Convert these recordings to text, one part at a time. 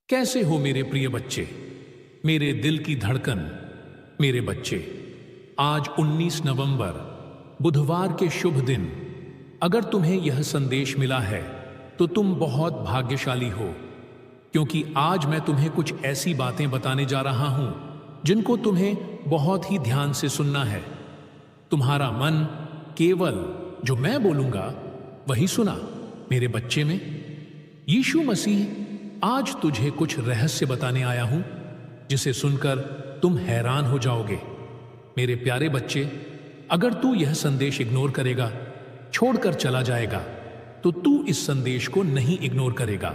कैसे हो मेरे प्रिय बच्चे, मेरे दिल की धड़कन, मेरे बच्चे। आज 19 नवंबर बुधवार के शुभ दिन अगर तुम्हें यह संदेश मिला है तो तुम बहुत भाग्यशाली हो, क्योंकि आज मैं तुम्हें कुछ ऐसी बातें बताने जा रहा हूं जिनको तुम्हें बहुत ही ध्यान से सुनना है। तुम्हारा मन केवल जो मैं बोलूंगा वही सुना। मेरे बच्चे में यीशु मसीह आज तुझे कुछ रहस्य बताने आया हूं जिसे सुनकर तुम हैरान हो जाओगे। मेरे प्यारे बच्चे, अगर तू यह संदेश इग्नोर करेगा, छोड़कर चला जाएगा, तो तू इस संदेश को नहीं इग्नोर करेगा,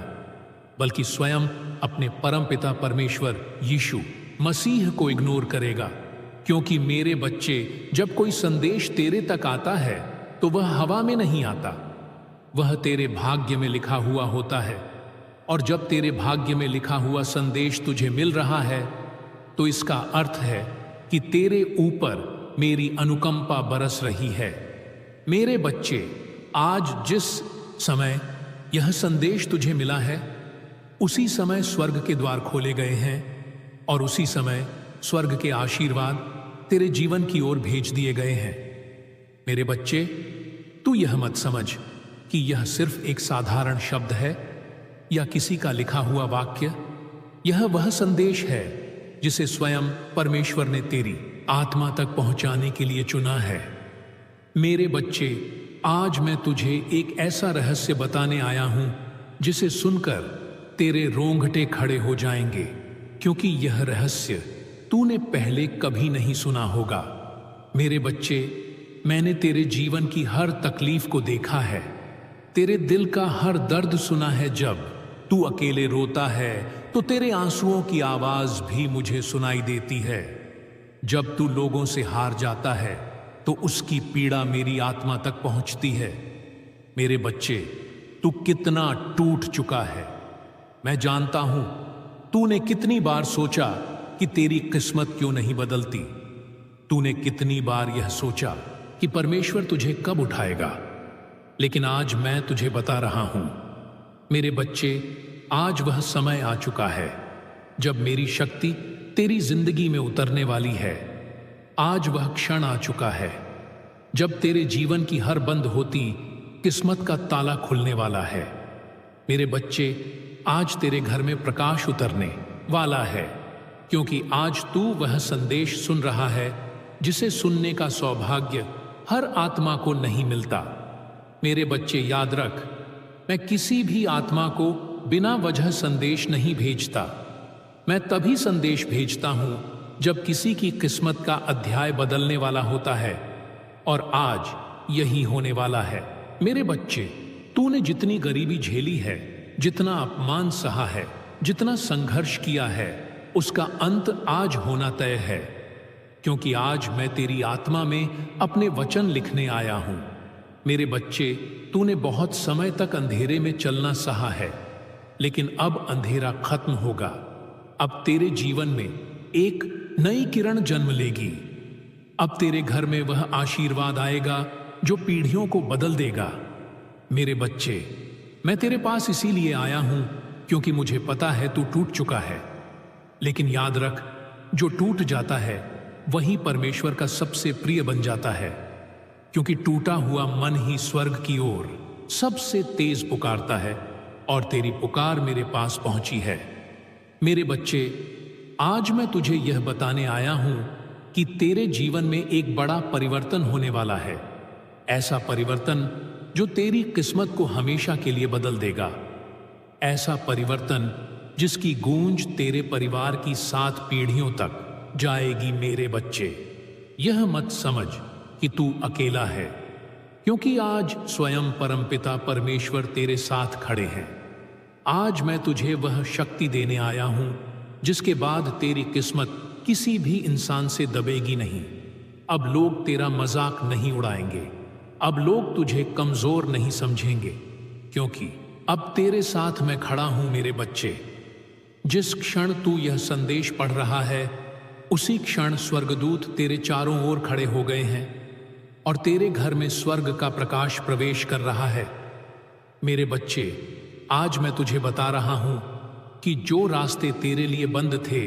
बल्कि स्वयं अपने परमपिता परमेश्वर यीशु मसीह को इग्नोर करेगा। क्योंकि मेरे बच्चे, जब कोई संदेश तेरे तक आता है तो वह हवा में नहीं आता, वह तेरे भाग्य में लिखा हुआ होता है। और जब तेरे भाग्य में लिखा हुआ संदेश तुझे मिल रहा है तो इसका अर्थ है कि तेरे ऊपर मेरी अनुकंपा बरस रही है। मेरे बच्चे, आज जिस समय यह संदेश तुझे मिला है उसी समय स्वर्ग के द्वार खोले गए हैं और उसी समय स्वर्ग के आशीर्वाद तेरे जीवन की ओर भेज दिए गए हैं। मेरे बच्चे, तू यह मत समझ कि यह सिर्फ एक साधारण शब्द है या किसी का लिखा हुआ वाक्य। यह वह संदेश है जिसे स्वयं परमेश्वर ने तेरी आत्मा तक पहुंचाने के लिए चुना है। मेरे बच्चे, आज मैं तुझे एक ऐसा रहस्य बताने आया हूं जिसे सुनकर तेरे रोंगटे खड़े हो जाएंगे, क्योंकि यह रहस्य तूने पहले कभी नहीं सुना होगा। मेरे बच्चे, मैंने तेरे जीवन की हर तकलीफ को देखा है, तेरे दिल का हर दर्द सुना है। जब तू अकेले रोता है तो तेरे आंसुओं की आवाज भी मुझे सुनाई देती है। जब तू लोगों से हार जाता है तो उसकी पीड़ा मेरी आत्मा तक पहुंचती है। मेरे बच्चे, तू कितना टूट चुका है मैं जानता हूं। तूने कितनी बार सोचा कि तेरी किस्मत क्यों नहीं बदलती। तूने कितनी बार यह सोचा कि परमेश्वर तुझे कब उठाएगा। लेकिन आज मैं तुझे बता रहा हूं मेरे बच्चे, आज वह समय आ चुका है जब मेरी शक्ति तेरी जिंदगी में उतरने वाली है। आज वह क्षण आ चुका है जब तेरे जीवन की हर बंद होती किस्मत का ताला खुलने वाला है। मेरे बच्चे, आज तेरे घर में प्रकाश उतरने वाला है, क्योंकि आज तू वह संदेश सुन रहा है जिसे सुनने का सौभाग्य हर आत्मा को नहीं मिलता। मेरे बच्चे, याद रख, मैं किसी भी आत्मा को बिना वजह संदेश नहीं भेजता। मैं तभी संदेश भेजता हूं जब किसी की किस्मत का अध्याय बदलने वाला होता है, और आज यही होने वाला है। मेरे बच्चे, तूने जितनी गरीबी झेली है, जितना अपमान सहा है, जितना संघर्ष किया है, उसका अंत आज होना तय है। क्योंकि आज मैं तेरी आत्मा में अपने वचन लिखने आया हूं। मेरे बच्चे, तूने बहुत समय तक अंधेरे में चलना सहा है, लेकिन अब अंधेरा खत्म होगा। अब तेरे जीवन में एक नई किरण जन्म लेगी। अब तेरे घर में वह आशीर्वाद आएगा जो पीढ़ियों को बदल देगा। मेरे बच्चे, मैं तेरे पास इसीलिए आया हूं क्योंकि मुझे पता है तू टूट चुका है। लेकिन याद रख, जो टूट जाता है वही परमेश्वर का सबसे प्रिय बन जाता है, क्योंकि टूटा हुआ मन ही स्वर्ग की ओर सबसे तेज पुकारता है, और तेरी पुकार मेरे पास पहुंची है। मेरे बच्चे, आज मैं तुझे यह बताने आया हूं कि तेरे जीवन में एक बड़ा परिवर्तन होने वाला है। ऐसा परिवर्तन जो तेरी किस्मत को हमेशा के लिए बदल देगा। ऐसा परिवर्तन जिसकी गूंज तेरे परिवार की 7 पीढ़ियों तक जाएगी। मेरे बच्चे, यह मत समझ कि तू अकेला है, क्योंकि आज स्वयं परमपिता परमेश्वर तेरे साथ खड़े हैं। आज मैं तुझे वह शक्ति देने आया हूं जिसके बाद तेरी किस्मत किसी भी इंसान से दबेगी नहीं। अब लोग तेरा मजाक नहीं उड़ाएंगे, अब लोग तुझे कमजोर नहीं समझेंगे, क्योंकि अब तेरे साथ मैं खड़ा हूं। मेरे बच्चे, जिस क्षण तू यह संदेश पढ़ रहा है उसी क्षण स्वर्गदूत तेरे चारों ओर खड़े हो गए हैं और तेरे घर में स्वर्ग का प्रकाश प्रवेश कर रहा है। मेरे बच्चे, आज मैं तुझे बता रहा हूं कि जो रास्ते तेरे लिए बंद थे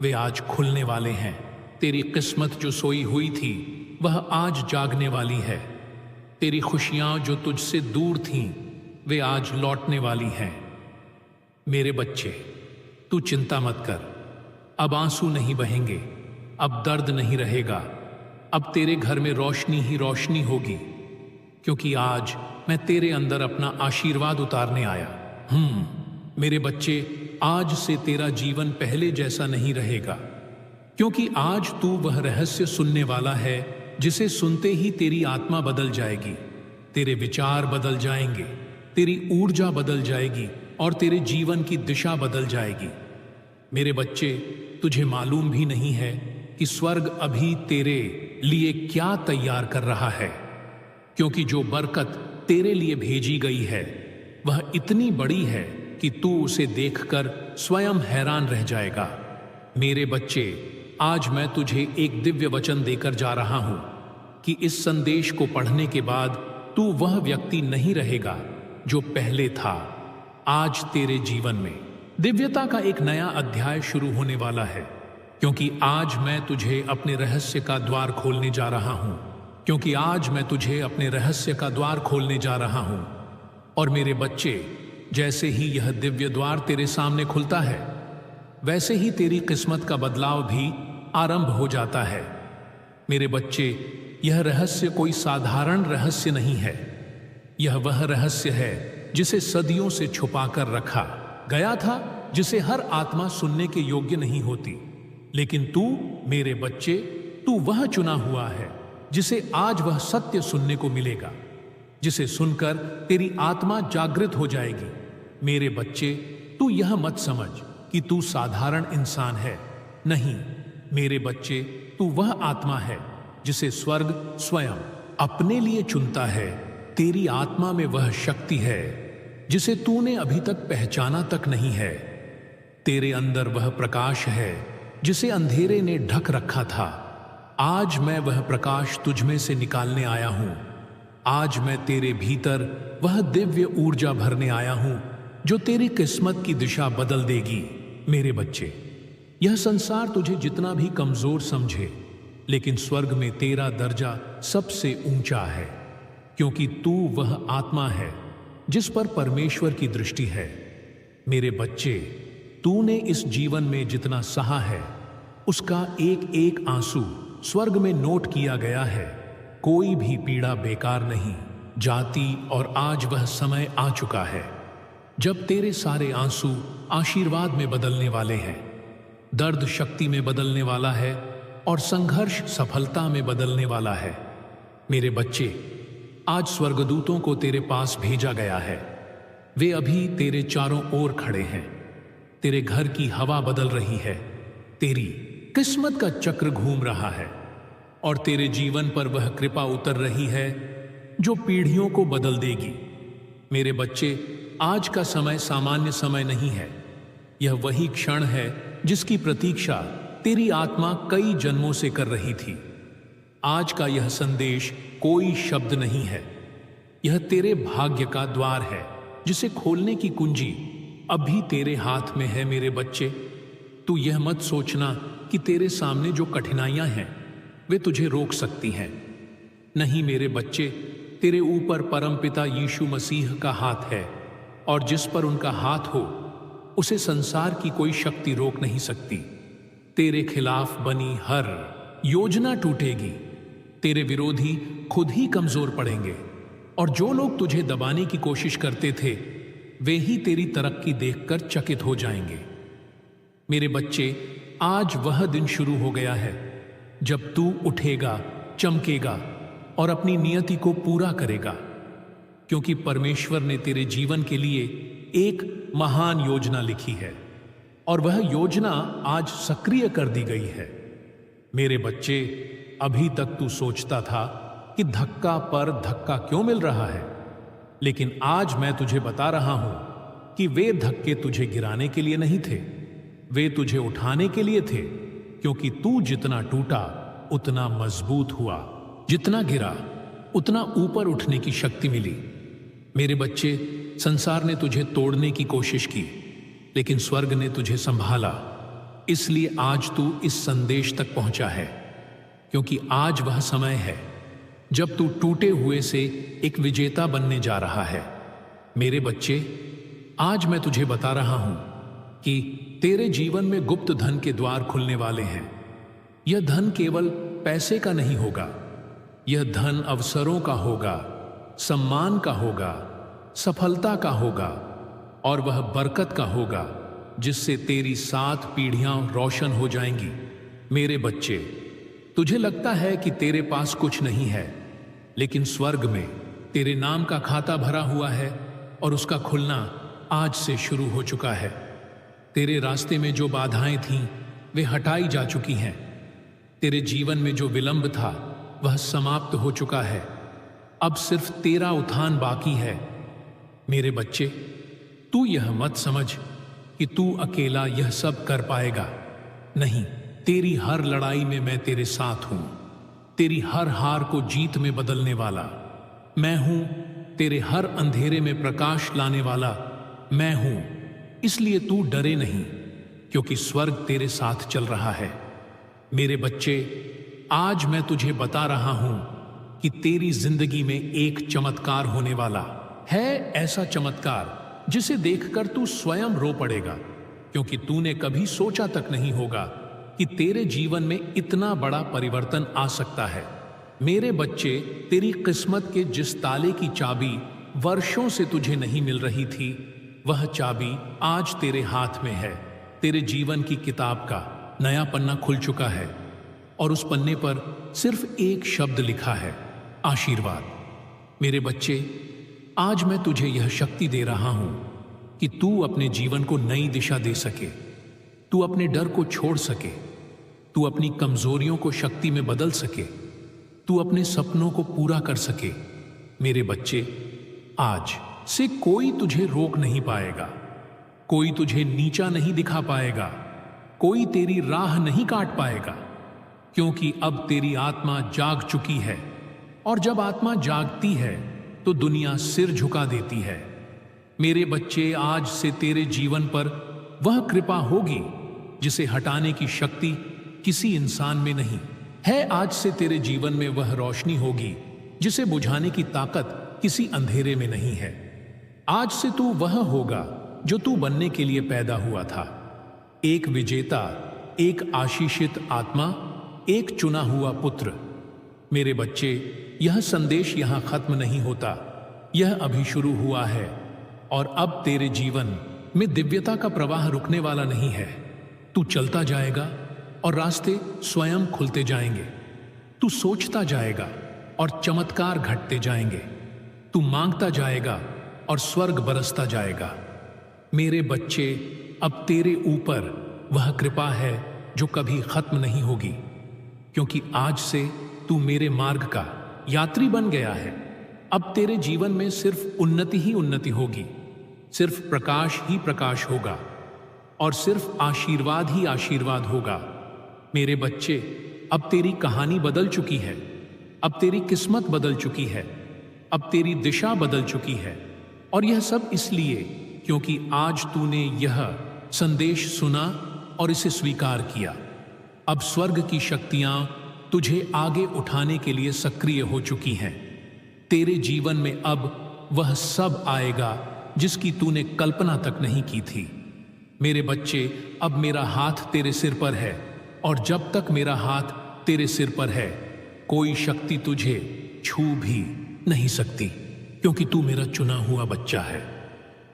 वे आज खुलने वाले हैं। तेरी किस्मत जो सोई हुई थी वह आज जागने वाली है। तेरी खुशियां जो तुझसे दूर थीं वे आज लौटने वाली हैं। मेरे बच्चे, तू चिंता मत कर। अब आंसू नहीं बहेंगे, अब दर्द नहीं रहेगा। अब तेरे घर में रोशनी ही रोशनी होगी, क्योंकि आज मैं तेरे अंदर अपना आशीर्वाद उतारने आया। मेरे बच्चे, आज से तेरा जीवन पहले जैसा नहीं रहेगा, क्योंकि आज तू वह रहस्य सुनने वाला है जिसे सुनते ही तेरी आत्मा बदल जाएगी, तेरे विचार बदल जाएंगे, तेरी ऊर्जा बदल जाएगी और तेरे जीवन की दिशा बदल जाएगी। मेरे बच्चे, तुझे मालूम भी नहीं है कि स्वर्ग अभी तेरे लिए क्या तैयार कर रहा है, क्योंकि जो बरकत तेरे लिए भेजी गई है वह इतनी बड़ी है कि तू उसे देखकर स्वयं हैरान रह जाएगा। मेरे बच्चे, आज मैं तुझे एक दिव्य वचन देकर जा रहा हूं कि इस संदेश को पढ़ने के बाद तू वह व्यक्ति नहीं रहेगा जो पहले था। आज तेरे जीवन में दिव्यता का एक नया अध्याय शुरू होने वाला है, क्योंकि आज मैं तुझे अपने रहस्य का द्वार खोलने जा रहा हूं। क्योंकि आज मैं तुझे अपने रहस्य का द्वार खोलने जा रहा हूं। और मेरे बच्चे, जैसे ही यह दिव्य द्वार तेरे सामने खुलता है, वैसे ही तेरी किस्मत का बदलाव भी आरंभ हो जाता है। मेरे बच्चे, यह रहस्य कोई साधारण रहस्य नहीं है। यह वह रहस्य है जिसे सदियों से छुपाकर रखा गया था, जिसे हर आत्मा सुनने के योग्य नहीं होती। लेकिन तू, मेरे बच्चे, तू वह चुना हुआ है जिसे आज वह सत्य सुनने को मिलेगा, जिसे सुनकर तेरी आत्मा जागृत हो जाएगी। मेरे बच्चे, तू यह मत समझ कि तू साधारण इंसान है। नहीं मेरे बच्चे, तू वह आत्मा है जिसे स्वर्ग स्वयं अपने लिए चुनता है। तेरी आत्मा में वह शक्ति है जिसे तूने अभी तक पहचाना तक नहीं है। तेरे अंदर वह प्रकाश है जिसे अंधेरे ने ढक रखा था। आज मैं वह प्रकाश तुझमें से निकालने आया हूं। आज मैं तेरे भीतर वह दिव्य ऊर्जा भरने आया हूं जो तेरी किस्मत की दिशा बदल देगी। मेरे बच्चे, यह संसार तुझे जितना भी कमजोर समझे, लेकिन स्वर्ग में तेरा दर्जा सबसे ऊंचा है, क्योंकि तू वह आत्मा है जिस पर परमेश्वर की दृष्टि है। मेरे बच्चे, तूने इस जीवन में जितना सहा है उसका एक एक आंसू स्वर्ग में नोट किया गया है। कोई भी पीड़ा बेकार नहीं जाती, और आज वह समय आ चुका है जब तेरे सारे आंसू आशीर्वाद में बदलने वाले हैं, दर्द शक्ति में बदलने वाला है और संघर्ष सफलता में बदलने वाला है। मेरे बच्चे, आज स्वर्गदूतों को तेरे पास भेजा गया है। वे अभी तेरे चारों ओर खड़े हैं। तेरे घर की हवा बदल रही है, तेरी किस्मत का चक्र घूम रहा है और तेरे जीवन पर वह कृपा उतर रही है जो पीढ़ियों को बदल देगी। मेरे बच्चे, आज का समय सामान्य समय नहीं है। यह वही क्षण है जिसकी प्रतीक्षा तेरी आत्मा कई जन्मों से कर रही थी। आज का यह संदेश कोई शब्द नहीं है, यह तेरे भाग्य का द्वार है जिसे खोलने की कुंजी अभी तेरे हाथ में है। मेरे बच्चे, तू यह मत सोचना कि तेरे सामने जो कठिनाइयां हैं वे तुझे रोक सकती हैं। नहीं मेरे बच्चे, तेरे ऊपर परमपिता यीशु मसीह का हाथ है, और जिस पर उनका हाथ हो उसे संसार की कोई शक्ति रोक नहीं सकती। तेरे खिलाफ बनी हर योजना टूटेगी, तेरे विरोधी खुद ही कमजोर पड़ेंगे, और जो लोग तुझे दबाने की कोशिश करते थे वे ही तेरी तरक्की देखकर चकित हो जाएंगे। मेरे बच्चे, आज वह दिन शुरू हो गया है जब तू उठेगा, चमकेगा और अपनी नियति को पूरा करेगा, क्योंकि परमेश्वर ने तेरे जीवन के लिए एक महान योजना लिखी है और वह योजना आज सक्रिय कर दी गई है। मेरे बच्चे, अभी तक तू सोचता था कि धक्का पर धक्का क्यों मिल रहा है, लेकिन आज मैं तुझे बता रहा हूं कि वे धक्के तुझे गिराने के लिए नहीं थे, वे तुझे उठाने के लिए थे, क्योंकि तू जितना टूटा उतना मजबूत हुआ, जितना गिरा उतना ऊपर उठने की शक्ति मिली। मेरे बच्चे, संसार ने तुझे तोड़ने की कोशिश की, लेकिन स्वर्ग ने तुझे संभाला, इसलिए आज तू इस संदेश तक पहुंचा है। क्योंकि आज वह समय है जब तू टूटे हुए से एक विजेता बनने जा रहा है। मेरे बच्चे, आज मैं तुझे बता रहा हूं कि तेरे जीवन में गुप्त धन के द्वार खुलने वाले हैं। यह धन केवल पैसे का नहीं होगा, यह धन अवसरों का होगा, सम्मान का होगा, सफलता का होगा, और वह बरकत का होगा जिससे तेरी 7 पीढ़ियां रोशन हो जाएंगी। मेरे बच्चे, तुझे लगता है कि तेरे पास कुछ नहीं है, लेकिन स्वर्ग में तेरे नाम का खाता भरा हुआ है और उसका खुलना आज से शुरू हो चुका है। तेरे रास्ते में जो बाधाएं थीं वे हटाई जा चुकी हैं। तेरे जीवन में जो विलंब था वह समाप्त हो चुका है। अब सिर्फ तेरा उत्थान बाकी है। मेरे बच्चे, तू यह मत समझ कि तू अकेला यह सब कर पाएगा। नहीं, तेरी हर लड़ाई में मैं तेरे साथ हूं। तेरी हर हार को जीत में बदलने वाला मैं हूं। तेरे हर अंधेरे में प्रकाश लाने वाला मैं हूं। इसलिए तू डरे नहीं, क्योंकि स्वर्ग तेरे साथ चल रहा है। मेरे बच्चे, आज मैं तुझे बता रहा हूं कि तेरी जिंदगी में एक चमत्कार होने वाला है। ऐसा चमत्कार जिसे देखकर तू स्वयं रो पड़ेगा, क्योंकि तूने कभी सोचा तक नहीं होगा कि तेरे जीवन में इतना बड़ा परिवर्तन आ सकता है। मेरे बच्चे, तेरी किस्मत के जिस ताले की चाबी वर्षों से तुझे नहीं मिल रही थी, वह चाबी आज तेरे हाथ में है। तेरे जीवन की किताब का नया पन्ना खुल चुका है और उस पन्ने पर सिर्फ एक शब्द लिखा है, आशीर्वाद। मेरे बच्चे, आज मैं तुझे यह शक्ति दे रहा हूं कि तू अपने जीवन को नई दिशा दे सके, तू अपने डर को छोड़ सके, तू अपनी कमजोरियों को शक्ति में बदल सके, तू अपने सपनों को पूरा कर सके। मेरे बच्चे, आज से कोई तुझे रोक नहीं पाएगा, कोई तुझे नीचा नहीं दिखा पाएगा, कोई तेरी राह नहीं काट पाएगा, क्योंकि अब तेरी आत्मा जाग चुकी है। और जब आत्मा जागती है तो दुनिया सिर झुका देती है। मेरे बच्चे, आज से तेरे जीवन पर वह कृपा होगी जिसे हटाने की शक्ति किसी इंसान में नहीं है। आज से तेरे जीवन में वह रोशनी होगी जिसे बुझाने की ताकत किसी अंधेरे में नहीं है। आज से तू वह होगा जो तू बनने के लिए पैदा हुआ था, एक विजेता, एक आशीषित आत्मा, एक चुना हुआ पुत्र। मेरे बच्चे, यह संदेश यहां खत्म नहीं होता, यह अभी शुरू हुआ है। और अब तेरे जीवन में दिव्यता का प्रवाह रुकने वाला नहीं है। तू चलता जाएगा और रास्ते स्वयं खुलते जाएंगे। तू सोचता जाएगा और चमत्कार घटते जाएंगे। तू मांगता जाएगा और स्वर्ग बरसता जाएगा। मेरे बच्चे, अब तेरे ऊपर वह कृपा है जो कभी खत्म नहीं होगी, क्योंकि आज से तू मेरे मार्ग का यात्री बन गया है। अब तेरे जीवन में सिर्फ उन्नति ही उन्नति होगी, सिर्फ प्रकाश ही प्रकाश होगा और सिर्फ आशीर्वाद ही आशीर्वाद होगा। मेरे बच्चे, अब तेरी कहानी बदल चुकी है, अब तेरी किस्मत बदल चुकी है, अब तेरी दिशा बदल चुकी है। और यह सब इसलिए क्योंकि आज तूने यह संदेश सुना और इसे स्वीकार किया। अब स्वर्ग की शक्तियां तुझे आगे उठाने के लिए सक्रिय हो चुकी हैं। तेरे जीवन में अब वह सब आएगा जिसकी तूने कल्पना तक नहीं की थी। मेरे बच्चे, अब मेरा हाथ तेरे सिर पर है, और जब तक मेरा हाथ तेरे सिर पर है, कोई शक्ति तुझे छू भी नहीं सकती, क्योंकि तू मेरा चुना हुआ बच्चा है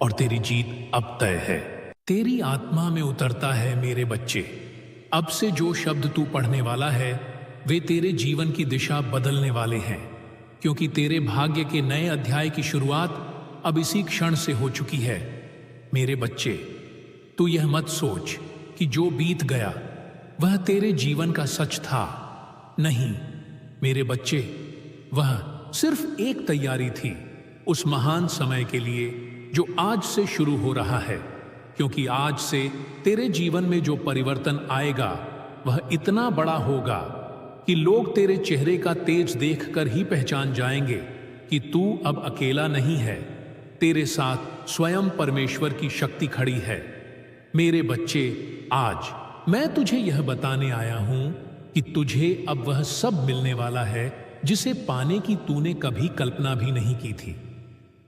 और तेरी जीत अब तय है। तेरी आत्मा में उतरता है मेरे बच्चे। अब से जो शब्द तू पढ़ने वाला है वे तेरे जीवन की दिशा बदलने वाले हैं, क्योंकि तेरे भाग्य के नए अध्याय की शुरुआत अब इसी क्षण से हो चुकी है। मेरे बच्चे, तू यह मत सोच कि जो बीत गया वह तेरे जीवन का सच था। नहीं मेरे बच्चे, वह सिर्फ एक तैयारी थी उस महान समय के लिए जो आज से शुरू हो रहा है। क्योंकि आज से तेरे जीवन में जो परिवर्तन आएगा वह इतना बड़ा होगा कि लोग तेरे चेहरे का तेज देखकर ही पहचान जाएंगे कि तू अब अकेला नहीं है। तेरे साथ स्वयं परमेश्वर की शक्ति खड़ी है। मेरे बच्चे, आज मैं तुझे यह बताने आया हूं कि तुझे अब वह सब मिलने वाला है जिसे पाने की तूने कभी कल्पना भी नहीं की थी,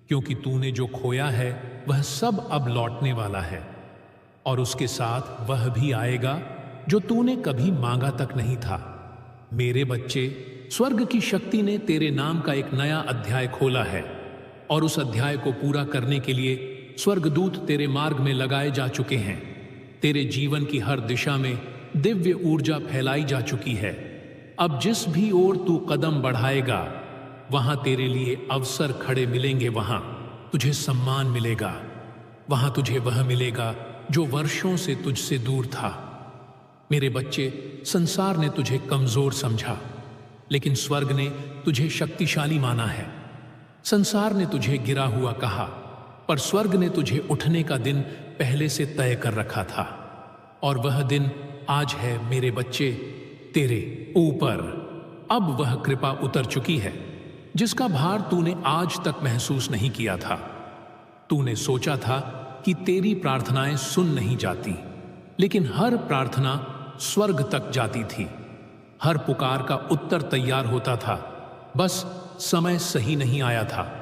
क्योंकि तूने जो खोया है वह सब अब लौटने वाला है, और उसके साथ वह भी आएगा जो तूने कभी मांगा तक नहीं था। मेरे बच्चे, स्वर्ग की शक्ति ने तेरे नाम का एक नया अध्याय खोला है, और उस अध्याय को पूरा करने के लिए स्वर्गदूत तेरे मार्ग में लगाए जा चुके हैं। तेरे जीवन की हर दिशा में दिव्य ऊर्जा फैलाई जा चुकी है। अब जिस भी ओर तू कदम बढ़ाएगा वहां तेरे लिए अवसर खड़े मिलेंगे, वहां तुझे सम्मान मिलेगा, वहां तुझे वह मिलेगा जो वर्षों से तुझसे दूर था। मेरे बच्चे, संसार ने तुझे कमजोर समझा, लेकिन स्वर्ग ने तुझे शक्तिशाली माना है। संसार ने तुझे गिरा हुआ कहा, पर स्वर्ग ने तुझे उठने का दिन पहले से तय कर रखा था, और वह दिन आज है मेरे बच्चे तेरे ऊपर। अब वह कृपा उतर चुकी है जिसका भार तूने आज तक महसूस नहीं किया था। तूने सोचा था कि तेरी प्रार्थनाएं सुन नहीं जाती, लेकिन हर प्रार्थना स्वर्ग तक जाती थी। हर पुकार का उत्तर तैयार होता था, बस समय सही नहीं आया था।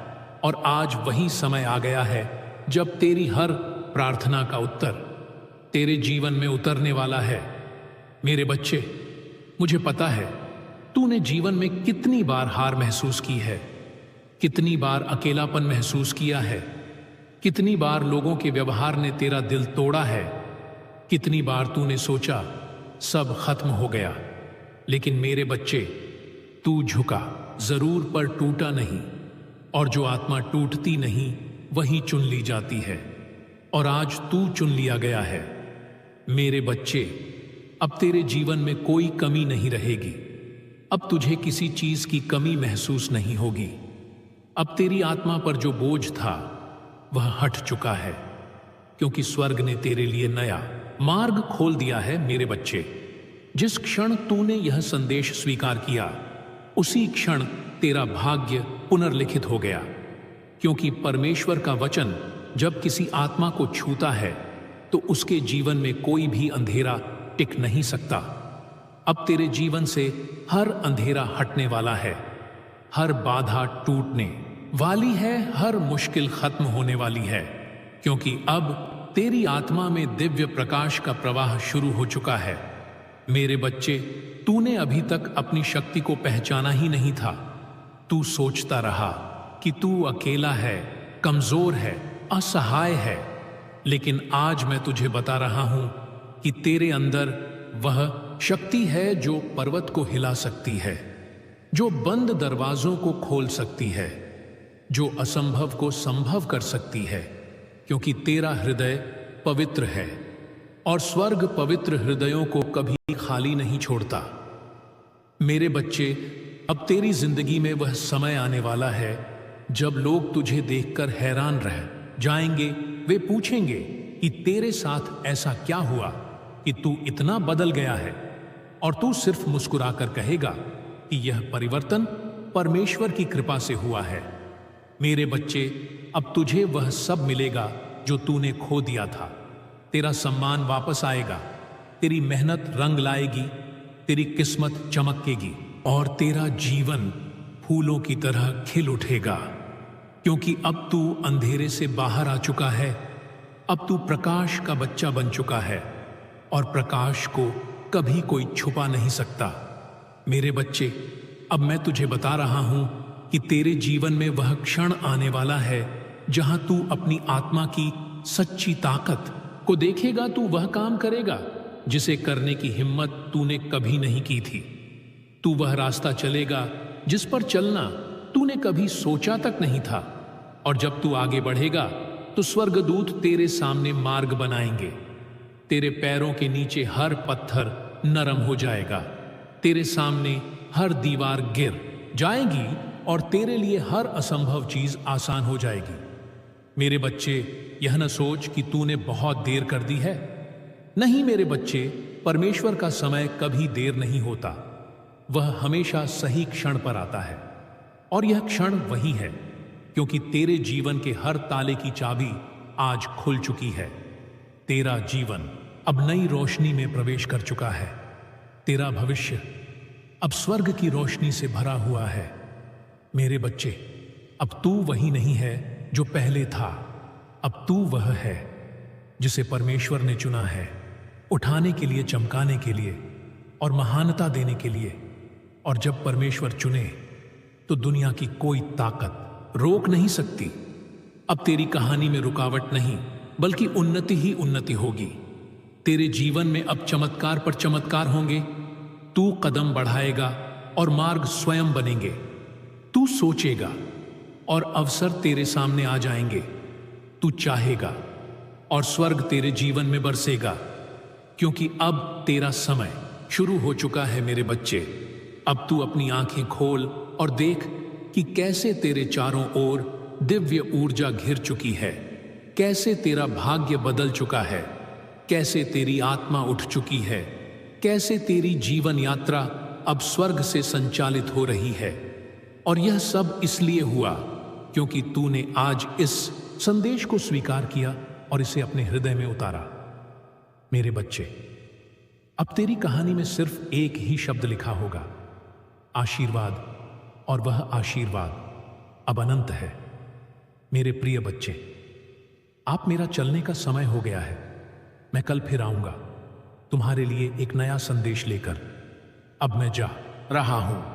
और आज वही समय आ गया है जब तेरी हर प्रार्थना का उत्तर तेरे जीवन में उतरने वाला है। मेरे बच्चे, मुझे पता है तूने जीवन में कितनी बार हार महसूस की है, कितनी बार अकेलापन महसूस किया है, कितनी बार लोगों के व्यवहार ने तेरा दिल तोड़ा है, कितनी बार तूने सोचा सब खत्म हो गया। लेकिन मेरे बच्चे, तू झुका जरूर पर टूटा नहीं, और जो आत्मा टूटती नहीं वही चुन ली जाती है, और आज तू चुन लिया गया है। मेरे बच्चे, अब तेरे जीवन में कोई कमी नहीं रहेगी। अब तुझे किसी चीज की कमी महसूस नहीं होगी। अब तेरी आत्मा पर जो बोझ था वह हट चुका है, क्योंकि स्वर्ग ने तेरे लिए नया मार्ग खोल दिया है। मेरे बच्चे, जिस क्षण तूने यह संदेश स्वीकार किया, उसी क्षण तेरा भाग्य पुनर्लिखित हो गया, क्योंकि परमेश्वर का वचन जब किसी आत्मा को छूता है तो उसके जीवन में कोई भी अंधेरा टिक नहीं सकता। अब तेरे जीवन से हर अंधेरा हटने वाला है, हर बाधा टूटने वाली है, हर मुश्किल खत्म होने वाली है, क्योंकि अब तेरी आत्मा में दिव्य प्रकाश का प्रवाह शुरू हो चुका है। मेरे बच्चे, तूने अभी तक अपनी शक्ति को पहचाना ही नहीं था। तू सोचता रहा कि तू अकेला है, कमजोर है, असहाय है, लेकिन आज मैं तुझे बता रहा हूं कि तेरे अंदर वह शक्ति है जो पर्वत को हिला सकती है, जो बंद दरवाजों को खोल सकती है, जो असंभव को संभव कर सकती है, क्योंकि तेरा हृदय पवित्र है, और स्वर्ग पवित्र हृदयों को कभी खाली नहीं छोड़ता। मेरे बच्चे, अब तेरी जिंदगी में वह समय आने वाला है जब लोग तुझे देखकर हैरान रह जाएंगे। वे पूछेंगे कि तेरे साथ ऐसा क्या हुआ कि तू इतना बदल गया है, और तू सिर्फ मुस्कुराकर कहेगा कि यह परिवर्तन परमेश्वर की कृपा से हुआ है। मेरे बच्चे, अब तुझे वह सब मिलेगा जो तूने खो दिया था। तेरा सम्मान वापस आएगा, तेरी मेहनत रंग लाएगी, तेरी किस्मत चमकेगी, और तेरा जीवन फूलों की तरह खिल उठेगा, क्योंकि अब तू अंधेरे से बाहर आ चुका है। अब तू प्रकाश का बच्चा बन चुका है, और प्रकाश को कभी कोई छुपा नहीं सकता। मेरे बच्चे, अब मैं तुझे बता रहा हूं कि तेरे जीवन में वह क्षण आने वाला है जहां तू अपनी आत्मा की सच्ची ताकत को देखेगा। तू वह काम करेगा जिसे करने की हिम्मत तूने कभी नहीं की थी। तू वह रास्ता चलेगा जिस पर चलना तूने कभी सोचा तक नहीं था, और जब तू आगे बढ़ेगा तो स्वर्गदूत तेरे सामने मार्ग बनाएंगे। तेरे पैरों के नीचे हर पत्थर नरम हो जाएगा, तेरे सामने हर दीवार गिर जाएगी, और तेरे लिए हर असंभव चीज आसान हो जाएगी। मेरे बच्चे, यह न सोच कि तूने बहुत देर कर दी है। नहीं मेरे बच्चे, परमेश्वर का समय कभी देर नहीं होता। वह हमेशा सही क्षण पर आता है, और यह क्षण वही है, क्योंकि तेरे जीवन के हर ताले की चाबी आज खुल चुकी है। तेरा जीवन अब नई रोशनी में प्रवेश कर चुका है। तेरा भविष्य अब स्वर्ग की रोशनी से भरा हुआ है। मेरे बच्चे, अब तू वही नहीं है जो पहले था। अब तू वह है जिसे परमेश्वर ने चुना है, उठाने के लिए, चमकाने के लिए और महानता देने के लिए। और जब परमेश्वर चुने तो दुनिया की कोई ताकत रोक नहीं सकती। अब तेरी कहानी में रुकावट नहीं, बल्कि उन्नति ही उन्नति होगी। तेरे जीवन में अब चमत्कार पर चमत्कार होंगे। तू कदम बढ़ाएगा और मार्ग स्वयं बनेंगे। तू सोचेगा और अवसर तेरे सामने आ जाएंगे। तू चाहेगा और स्वर्ग तेरे जीवन में बरसेगा, क्योंकि अब तेरा समय शुरू हो चुका है। मेरे बच्चे, अब तू अपनी आंखें खोल और देख कि कैसे तेरे चारों ओर दिव्य ऊर्जा घिर चुकी है, कैसे तेरा भाग्य बदल चुका है, कैसे तेरी आत्मा उठ चुकी है, कैसे तेरी जीवन यात्रा अब स्वर्ग से संचालित हो रही है। और यह सब इसलिए हुआ क्योंकि तूने आज इस संदेश को स्वीकार किया और इसे अपने हृदय में उतारा। मेरे बच्चे, अब तेरी कहानी में सिर्फ एक ही शब्द लिखा होगा, आशीर्वाद, और वह आशीर्वाद अब अनंत है। मेरे प्रिय बच्चे, आप मेरा चलने का समय हो गया है। मैं कल फिर आऊंगा तुम्हारे लिए एक नया संदेश लेकर। अब मैं जा रहा हूं।